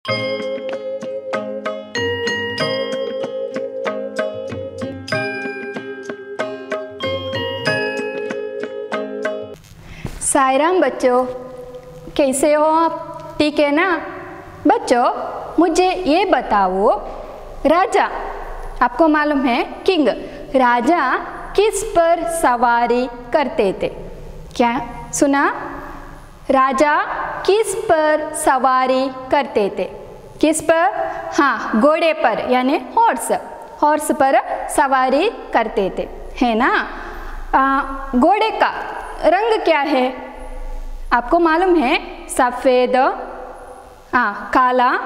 साईराम बच्चों, कैसे हो आप? ठीक है ना? बच्चों, मुझे ये बताओ, राजा, आपको मालूम है किंग, राजा किस पर सवारी करते थे? क्या सुना? राजा किस पर सवारी करते थे? किस पर? हाँ, घोड़े पर, यानी हॉर्स पर सवारी करते थे, है ना? घोड़े का रंग क्या है? आपको मालूम है, सफ़ेद, काला,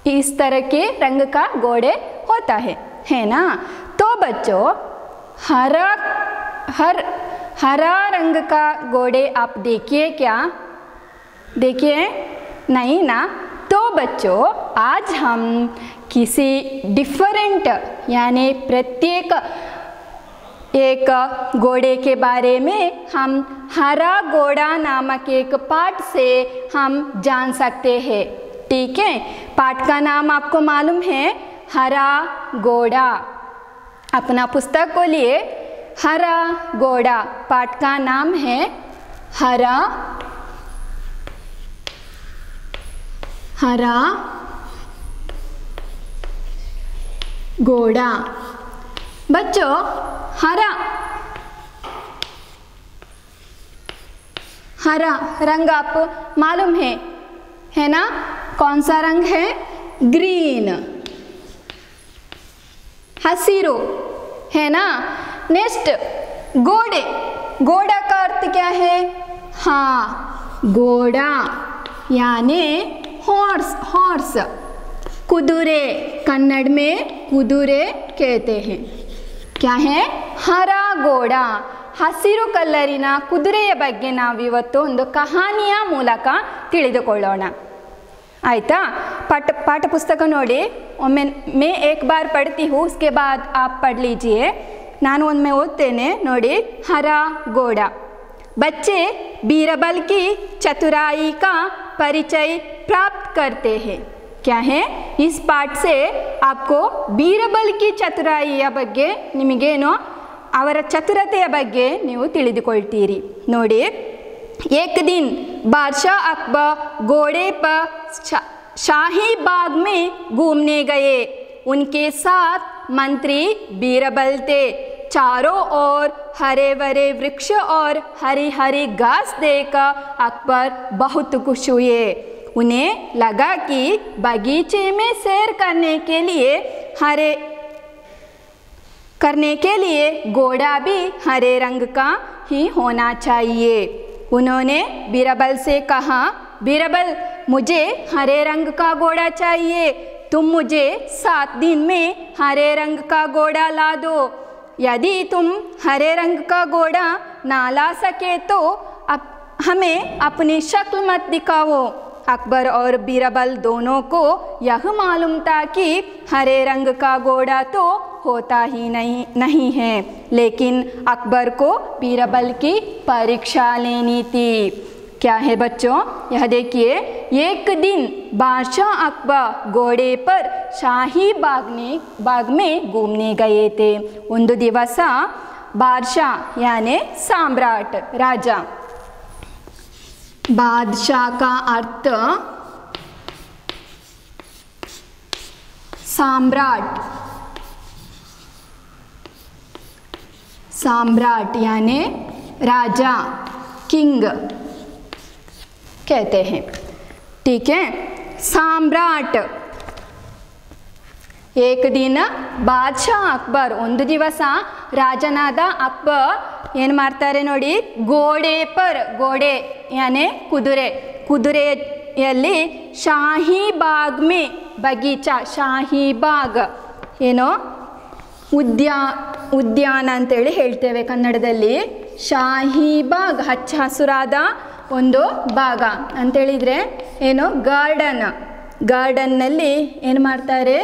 इस तरह के रंग का घोड़े होता है ना? तो बच्चों, हरा रंग का घोड़े आप देखिए क्या? देखिए नहीं ना? तो बच्चों, आज हम किसी डिफरेंट, यानी प्रत्येक एक घोड़े के बारे में हम हरा घोड़ा नामक एक पाठ से हम जान सकते हैं। ठीक है? पाठ का नाम आपको मालूम है, हरा घोड़ा। अपना पुस्तक को लिए, हरा घोड़ा। पाठ का नाम है हरा घोड़ा। बच्चों, हरा रंग आप मालूम है ना? कौन सा रंग है? ग्रीन, हसीरो, है ना? नेक्स्ट, घोड़ा का अर्थ क्या है? हाँ, घोड़ा यानी हॉर्स, कुदुरे, कन्नड़ में कुदुरे कहते हैं। क्या है? ಹರಾ ಘೋಡ, ಹಸಿರು ಕಲ್ಲರಿನ ಕುದುರೆಯ ಬಗ್ಗೆ ನಾವಿವತ್ತು ಒಂದು ಕಹಾನಿಯ ಮೂಲಕ ತಿಳಿದುಕೊಳ್ಳೋಣ, ಆಯಿತಾ? पाठ पुस्तक ನೋಡಿ, ಒಮ್ಮೆ मैं एक बार पढ़ती हूँ, उसके बाद आप पढ़ लीजिए। ನಾನು ಒಮ್ಮೆ ಓದ್ತೇನೆ ನೋಡಿ। हरा घोड़ा। बच्चे बीरबल की चतुराई का परिचय प्राप्त करते हैं। क्या है? इस पाठ से आपको बीरबल की ಚತುರಾಯಿಯ ಬಗ್ಗೆ ನಿಮಗೇನೋ ಅವರ ಚತುರತೆಯ ಬಗ್ಗೆ ನೀವು ತಿಳಿದುಕೊಳ್ತೀರಿ ನೋಡಿ। एक दिन बादशाह अकबर घोड़े पर शाही बाग में घूमने गए। उनके साथ मंत्री बीरबल थे। चारों ओर हरे भरे वृक्ष और हरी हरी घास देखकर अकबर बहुत खुश हुए। उन्हें लगा कि बगीचे में सैर करने के लिए घोड़ा भी हरे रंग का ही होना चाहिए। उन्होंने बीरबल से कहा, बीरबल, मुझे हरे रंग का घोड़ा चाहिए। तुम मुझे 7 दिन में हरे रंग का घोड़ा ला दो। यदि तुम हरे रंग का घोड़ा ना ला सके तो हमें अपनी शक्ल मत दिखाओ। अकबर और बीरबल दोनों को यह मालूम था कि हरे रंग का घोड़ा तो होता ही नहीं है, लेकिन अकबर को बीरबल की परीक्षा लेनी थी। क्या है बच्चों? यह देखिए, एक दिन बादशाह अकबर घोड़े पर शाही बाग में घूमने गए थे। ಒಂದು ದಿವಸ बादशाह यानी सम्राट, राजा, बादशाह का अर्थ सम्राट यानी राजा, किंग कहते हैं। ठीक है? सम्राट। एक दिन बादशाह अकबर, ಒಂದು ದಿವಸ ರಾಜನಾದ ಅಕ್ಬರ್ ಏನು ಮಾಡ್ತಾರೆ ನೋಡಿ, ಗೋಡೆ ಯಾನೆ ಕುದುರೆಯಲ್ಲಿ ಶಾಹಿ ಬಾಗ್ ಮೇ, ಬಗೀಚಾ, ಶಾಹಿ ಬಾಗ್ ಏನೋ ಉದ್ಯಾನ ಅಂತೇಳಿ ಹೇಳ್ತೇವೆ ಕನ್ನಡದಲ್ಲಿ। ಶಾಹಿ ಬಾಗ್ ಹಚ್ಚ ಹಸುರಾದ ಒಂದು ಭಾಗ ಅಂತೇಳಿದರೆ ಏನು, ಗಾರ್ಡನ್ನಲ್ಲಿ ಏನು ಮಾಡ್ತಾರೆ,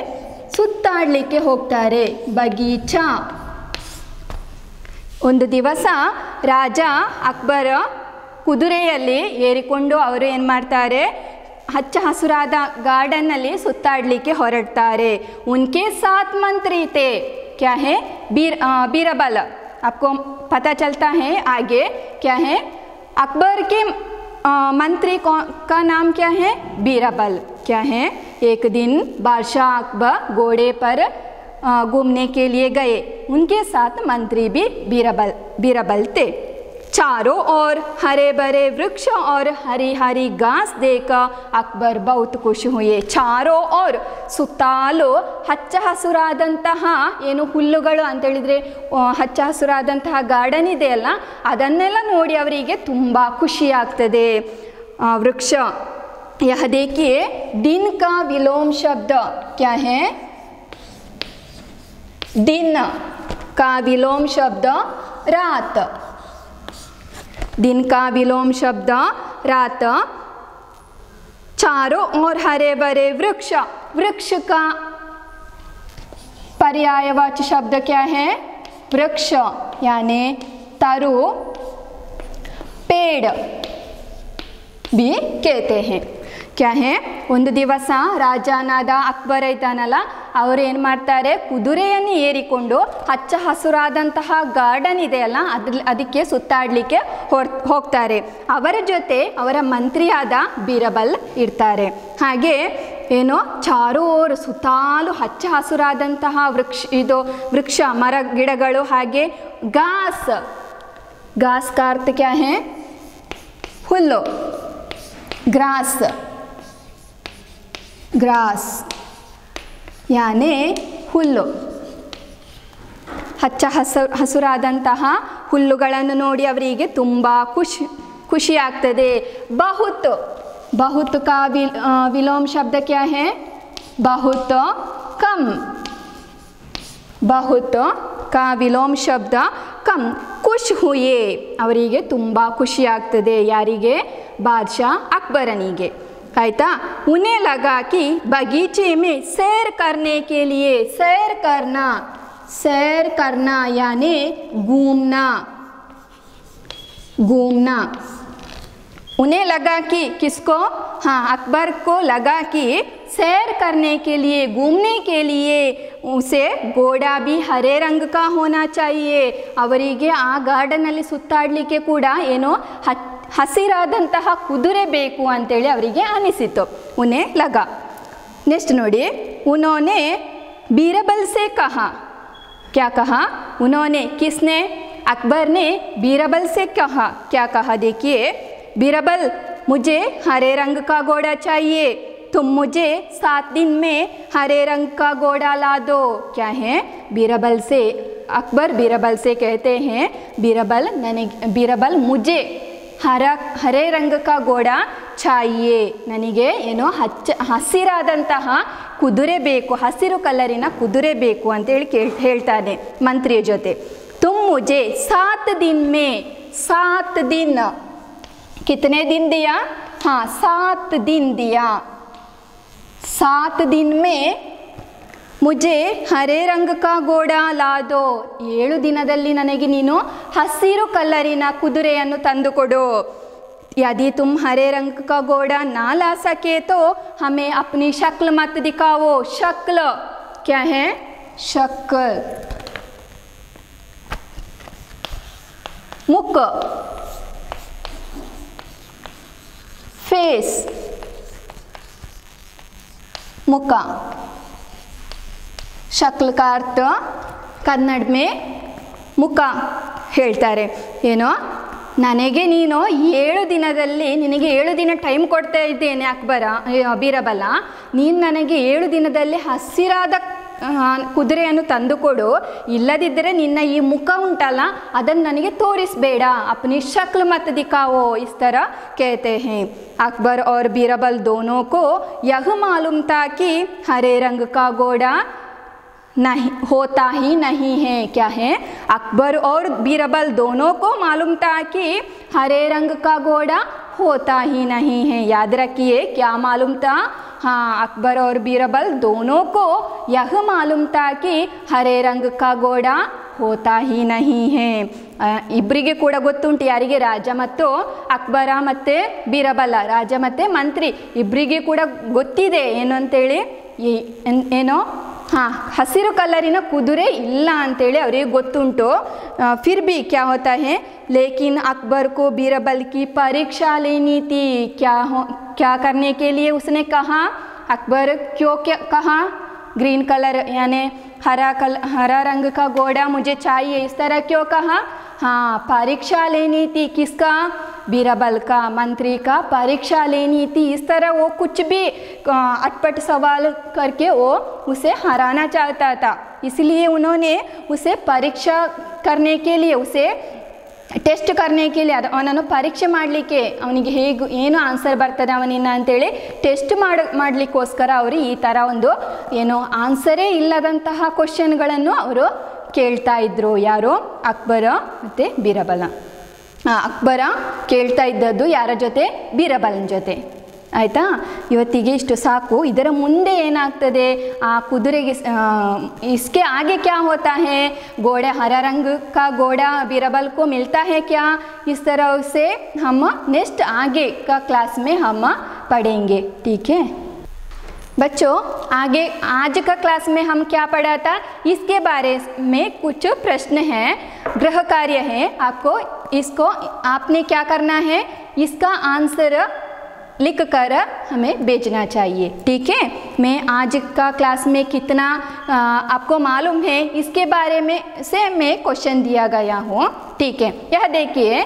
ಸುತ್ತಾಡಲಿಕ್ಕೆ ಹೋಗ್ತಾರೆ, ಬಗೀಚಾ। ಒಂದು ದಿವಸ ರಾಜ ಅಕ್ಬರ್ ಕುದುರೆಯಲ್ಲಿ ಏರಿಕೊಂಡು ಅವರು ಏನು ಮಾಡ್ತಾರೆ, ಹಚ್ಚ ಹಸುರಾದ ಗಾರ್ಡನ್ನಲ್ಲಿ ಸುತ್ತಾಡಲಿಕ್ಕೆ ಹೊರಡ್ತಾರೆ. उनके साथ मंत्री थे, क्या है, बीरबल. आपको पता चलता है आगे क्या है, अकबर के मंत्री का नाम क्या है, बीरबल. क्या है, एक दिन बादशाह अकबर घोड़े पर घूमने के लिए गए. उनके साथ मंत्री भी बीरबल थे. चारों ओर हरे भरे वृक्ष और हरी हरी घास देखकर अकबर बहुत खुश हुए. चारों ओर ಸುತ್ತಾಲು ಹಚ್ಚ ಹಸುರಾದಂತಹ ಏನು ಹುಲ್ಲುಗಳು ಅಂತ ಹೇಳಿದರೆ ಹಚ್ಚ ಹಸುರಾದಂತಹ ಗಾರ್ಡನ್ ಇದೆಯಲ್ಲ, ಅದನ್ನೆಲ್ಲ ನೋಡಿ ಅವರಿಗೆ ತುಂಬ ಖುಷಿಯಾಗ್ತದೆ. ವೃಕ್ಷ यह देखिए दिन का विलोम शब्द क्या है, दिन का विलोम शब्द रात. दिन का विलोम शब्द रात. चारों ओर हरे भरे वृक्ष. वृक्ष का पर्यायवाची शब्द क्या है, वृक्ष यानी तरु, पेड़ भी कहते हैं. क्या है, ಒಂದು ದಿವಸ ರಾಜನಾದ ಅಕ್ಬರ ಇದ್ದಾನಲ್ಲ, ಅವರು ಏನು ಮಾಡ್ತಾರೆ, ಕುದುರೆಯನ್ನು ಏರಿಕೊಂಡು ಹಚ್ಚ ಹಸುರಾದಂತಹ ಗಾರ್ಡನ್ ಇದೆಯಲ್ಲ ಅದಕ್ಕೆ ಸುತ್ತಾಡಲಿಕ್ಕೆ ಹೋಗ್ತಾರೆ. ಅವರ ಜೊತೆ ಅವರ ಮಂತ್ರಿಯಾದ ಬೀರಬಲ್ ಇರ್ತಾರೆ. ಹಾಗೆ ಏನೋ ಚಾರೋರು ಸುತ್ತಾಲು ಹಚ್ಚ ಹಸುರಾದಂತಹ ವೃಕ್ಷ ಮರ ಗಿಡಗಳು, ಹಾಗೆ ಘಾಸ್. ಘಾಸ್ का अर्थ क्या है, ಹುಲ್ಲು. ग्रास, ग्रास यानी ಹುಲ್ಲು. ಹಚ್ಚ ಹಸುರಾದಂತಹ ಹುಲ್ಲುಗಳನ್ನು ನೋಡಿ ಅವರಿಗೆ ತುಂಬ ಖುಷಿಯಾಗ್ತದೆ. ಬಹುತ್. ಬಹುತ್ का विलोम शब्द क्या है, बहुत कम. ಬಹುತ್ का विलोम शब्द कम. ಖುಷ್ ಹುಯೆ, ಅವರಿಗೆ ತುಂಬ ಖುಷಿಯಾಗ್ತದೆ. ಯಾರಿಗೆ, बादशाह अकबरनिगे. आयता. उन्हें लगा कि बगीचे में सैर करने के लिए, सैर करना यानी घूमना. उन्हें लगा कि, किसको, हाँ अकबर को लगा कि सैर करने के लिए, घूमने के लिए उसे घोड़ा भी हरे रंग का होना चाहिए. ಅವರಿಗೆ ಆ ಗಾರ್ಡನ್ನಲ್ಲಿ ಸುತ್ತಾಡಲಿಕ್ಕೆ ಕೂಡ ಏನೋ ಹಸಿರಾದಂತಹ ಕುದುರೆ ಬೇಕು ಅಂತೇಳಿ ಅವರಿಗೆ ಅನಿಸಿತು. ಉನ್ಹೇ ಲಗಾ. ನೆಕ್ಸ್ಟ್ ನೋಡಿ, उन्होंने बीरबल से कहा. क्या कहा, उन्होंने, किसने, अकबर ने बीरबल से कहा. क्या कहा, देखिए, बीरबल मुझे हरे रंग का घोड़ा चाहिए, तुम मुझे 7 दिन में हरे रंग का घोड़ा ला दो. क्या है, बीरबल से, अकबर बीरबल से कहते हैं, बीरबल मुझे हरे रंग का घोड़ा चाहिए, ನನಗೆ ಏನೋ ಹಸಿರಾದಂತಹ ಕುದುರೆ ಬೇಕು, ಹಸಿರು ಕಲರಿನ ಕುದುರೆ ಬೇಕು ಅಂತೇಳಿ ಹೇಳ್ತಾನೆ ಮಂತ್ರಿಯ ಜೊತೆ. तुम मुझे 7 दिन में, 7 दिन, कितने दिन दिया, हाँ 7 दिन दिया. 7 दिन में मुझे हरे रंग का घोड़ा ला दो. 7 ದಿನದಲ್ಲಿ ನನಗೆ ನೀನು ಹಸಿರು ಕಲರಿನ ಕುದುರೆಯನ್ನು ತಂದುಕೊಡು. यदि तुम हरे रंग का घोड़ा ना ला सके तो हमें अपनी शक्ल मत दिखाओ. शक्ल क्या है, शक्ल, मुख, फेस, मुख. शक्ल का अर्थ कन्नड़ में मुख ಹೇಳ್ತಾರೆ. ಏನೋ, ನನಗೆ ನೀನು 7 ದಿನದಲ್ಲಿ, ನಿನಗೆ 7 ದಿನ ಟೈಮ್ ಕೊಡ್ತಾ ಇದ್ದೇನೆ ಬೀರಬಲ, ನೀನು ನನಗೆ 7 ದಿನದಲ್ಲಿ ಹಸಿರಾದ ಕುದುರೆಯನ್ನು ತಂದುಕೊಡು. ಇಲ್ಲದಿದ್ದರೆ ನಿನ್ನ ಈ ಮುಖ ಉಂಟಲ್ಲ ಅದನ್ನು ನನಗೆ ತೋರಿಸಬೇಡ. अपनी शक्ल मत दिखाओ, इस तरह कहते हैं. अकबर और बीरबल दोनों को यह मालूम था कि हरे रंग का घोड़ा नहीं होता ही नहीं है. क्या है, अकबर और बीरबल दोनों को मालूम था कि हरे रंग का घोड़ा होता ही नहीं है. याद रखिए, क्या मालूम था, हाँ अकबर और बीरबल दोनों को यह मालूम था कि हरे रंग का घोड़ा होता ही नहीं है ಇಬ್ಬರಿಗೆ ಕೂಡ ಗೊತ್ತುಂಟು ಯಾರಿಗೆ ರಾಜ ಮತ್ತು ಅಕ್ಬರ ಮತ್ತು ಬೀರಬಲ ರಾಜ ಮತ್ತು ಮಂತ್ರಿ ಇಬ್ಬರಿಗೆ ಕೂಡ ಗೊತ್ತಿದೆ ಏನು ಅಂತೇಳಿ ಏನೋ हाँ हसिರು कलरिನ कुदुरे ಇಲ್ಲ ಅಂತೇಳಿ ಅವರಿಗೆ ಗೊತ್ತುಂಟು फिर भी क्या होता है लेकिन अकबर को बीरबल की परीक्षा लेनी थी क्या करने के लिए उसने कहा अकबर क्यों क्या कहा ग्रीन कलर यानी हरा रंग का घोड़ा मुझे चाहिए इस तरह क्यों कहा हाँ परीक्षा लेनी थी किसका बीरबल का मंत्री का परीक्षा लेनी थी इस तरह वो कुछ भी अटपट सवाल करके वो उसे हराना चाहता था इसलिए उन्होंने उसे परीक्षा करने के लिए उसे ಟೆಸ್ಟ್ करने लिए ಅವನನ್ನು ಪರೀಕ್ಷೆ ಮಾಡಲಿಕ್ಕೆ ಅವನಿಗೆ ಹೇಗೆ ಏನು ಆನ್ಸರ್ ಬರ್ತದೆ ಅವನಿಂದ ಅಂತೇಳಿ ಟೆಸ್ಟ್ ಮಾಡಲಿಕ್ಕೋಸ್ಕರ ಅವರು ಈ ಥರ ಒಂದು ಏನು ಆನ್ಸರೇ ಇಲ್ಲದಂತಹ ಕ್ವಶನ್ಗಳನ್ನು ಅವರು ಕೇಳ್ತಾ ಇದ್ದರು ಯಾರು ಅಕ್ಬರ ಮತ್ತು ಬೀರಬಲ ಅಕ್ಬರ ಕೇಳ್ತಾ ಇದ್ದದ್ದು ಯಾರ ಜೊತೆ ಬೀರಬಲನ ಜೊತೆ ಆಯಿತಾ ಇವತ್ತಿಗೆ ಇಷ್ಟು ಸಾಕು ಇದರ ಮುಂದೆ ಏನಾಗ್ತದೆ ಆ ಕುದುರೆಗೆ इसके आगे क्या होता है घोड़े हरा रंग का घोड़ा बीरबल को मिलता है क्या इस तरह से हम नेक्स्ट आगे का क्लास में हम पढ़ेंगे ठीक है बच्चों आगे आज का क्लास में हम क्या पढ़ा था इसके बारे में कुछ प्रश्न हैं गृह कार्य है आपको इसको आपने क्या करना है इसका आंसर लिख कर हमें भेजना चाहिए ठीक है मैं आज का क्लास में कितना आपको मालूम है इसके बारे में से मैं क्वेश्चन दिया गया हूँ ठीक है यह देखिए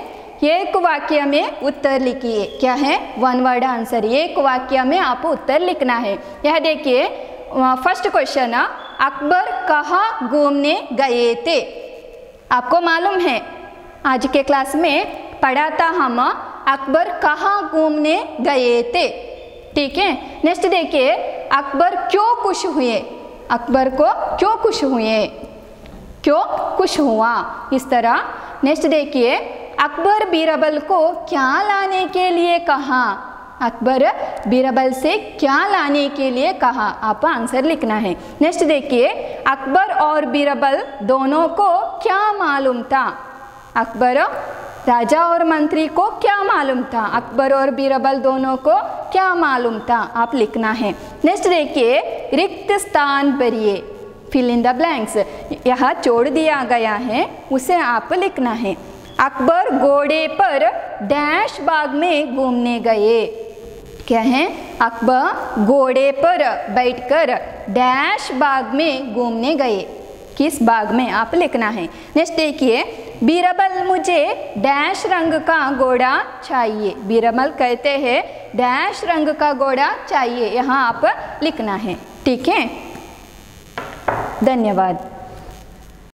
एक वाक्य में उत्तर लिखिए क्या है वन वर्ड आंसर एक वाक्य में आप उत्तर लिखना है यह देखिए फर्स्ट क्वेश्चन अकबर कहाँ घूमने गए थे आपको मालूम है आज के क्लास में पढ़ा था हम अकबर कहाँ घूमने गए थे ठीक है नेक्स्ट देखिए अकबर क्यों खुश हुए अकबर को क्यों खुश हुए क्यों खुश हुआ इस तरह नेक्स्ट देखिए अकबर बीरबल को क्या लाने के लिए कहा अकबर बीरबल से क्या लाने के लिए कहा आप आंसर लिखना है नेक्स्ट देखिए अकबर और बीरबल दोनों को क्या मालूम था अकबर राजा और मंत्री को क्या मालूम था अकबर और बीरबल दोनों को क्या मालूम था आप लिखना है नेक्स्ट देखिए रिक्त स्थान भरिए फिल इन द ब्लैंक्स यहाँ छोड़ दिया गया है उसे आप लिखना है अकबर घोड़े पर डैश बाग में घूमने गए क्या है अकबर घोड़े पर बैठकर डैश बाग में घूमने गए किस बाग में आप लिखना है नेक्स्ट देखिए बीरबल मुझे डैश रंग का घोड़ा चाहिए बीरबल कहते हैं डैश रंग का घोड़ा चाहिए यहाँ आप लिखना है ठीक है धन्यवाद।